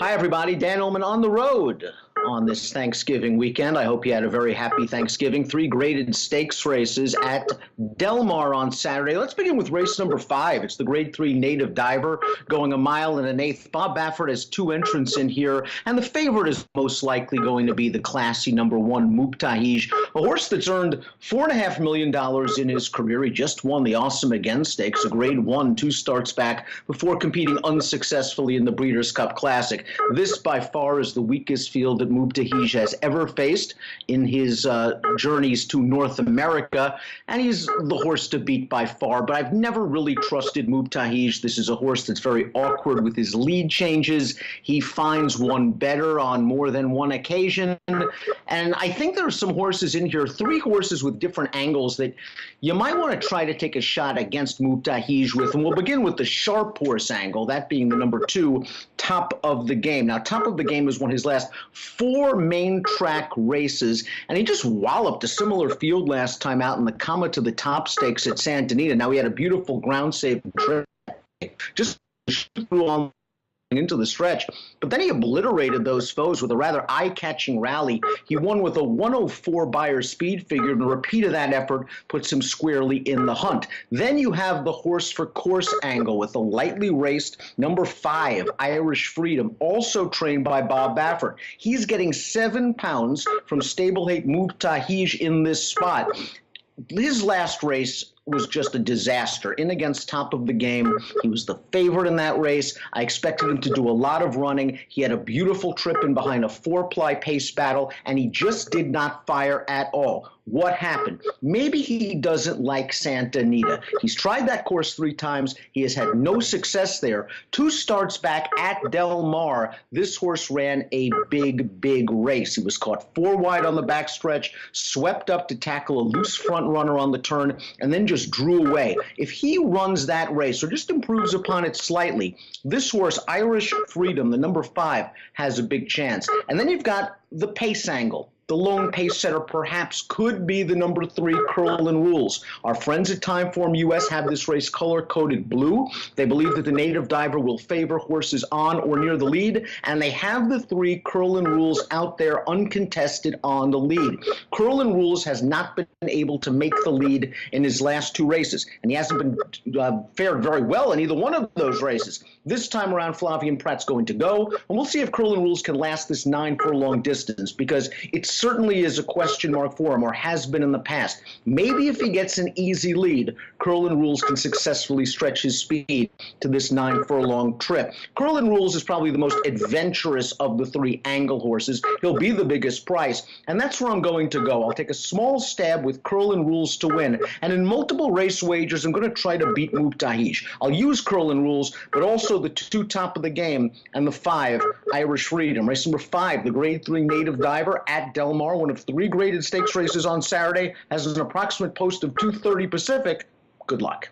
Hi, everybody. Dan Illman on the road on this Thanksgiving weekend. I hope you had a very happy Thanksgiving. 3 graded stakes races at Del Mar on Saturday. Let's begin with race number 5. It's the Grade 3 Native Diver going 1.125 miles. Bob Baffert has 2 entrants in here, and the favorite is most likely going to be the classy number 1, Mubtahij, a horse that's earned $4.5 million in his career. He just won the Awesome Again Stakes, a Grade 1 2 starts back before competing unsuccessfully in the Breeders' Cup Classic. This, by far, is the weakest field that Mubtahij has ever faced in his journeys to North America, and he's the horse to beat by far, but I've never really trusted Mubtahij. This is a horse that's very awkward with his lead changes. He finds one better on more than one occasion, and I think there are some horses in here, 3 horses with different angles that you might want to try to take a shot against Mubtahij with, and we'll begin with the sharp horse angle, that being the number 2, Top of the Game. Now, Top of the Game has won his last 4 main track races, and he just walloped a similar field last time out in the Comma to the Top Stakes at Santa Anita. Now, he had a beautiful ground save trip, just threw on into the stretch, but then he obliterated those foes with a rather eye-catching rally. He won with a 104 Beyer speed figure, and a repeat of that effort puts him squarely in the hunt. Then you have the horse for course angle with the lightly raced number 5, Irish Freedom, also trained by Bob Baffert. He's getting 7 pounds from stablemate Mubtahij in this spot. His last race was just a disaster. In against Top of the Game, he was the favorite in that race. I expected him to do a lot of running. He had a beautiful trip in behind a 4-ply pace battle, and he just did not fire at all. What happened? Maybe he doesn't like Santa Anita. He's tried that course 3 times. He has had no success there. 2 starts back at Del Mar, this horse ran a big race. He was caught 4 wide on the backstretch, swept up to tackle a loose front runner on the turn, and then just drew away. If he runs that race or just improves upon it slightly, this horse, Irish Freedom, the number 5, has a big chance. And then you've got the pace angle. The lone pace setter perhaps could be the number 3, Curlin Rules. Our friends at Timeform US have this race color-coded blue. They believe that the Native Diver will favor horses on or near the lead, and they have the 3, Curlin Rules, out there uncontested on the lead. Curlin Rules has not been able to make the lead in his last 2 races, and he hasn't been fared very well in either one of those races. This time around, Flavien Prat's going to go, and we'll see if Curlin Rules can last this 9-furlong distance, because it certainly is a question mark for him, or has been in the past. Maybe if he gets an easy lead, Curlin Rules can successfully stretch his speed to this 9-furlong trip. Curlin Rules is probably the most adventurous of the 3 angle horses. He'll be the biggest price, and that's where I'm going to go. I'll take a small stab with Curlin Rules to win, and in multiple race wagers, I'm going to try to beat Mubtahij. I'll use Curlin Rules, but also the 2 Top of the Game and the 5, Irish Freedom. Race number 5, the Grade 3 Native Diver at Del Mar, one of 3 graded stakes races on Saturday, has an approximate post of 2:30 Pacific. Good luck.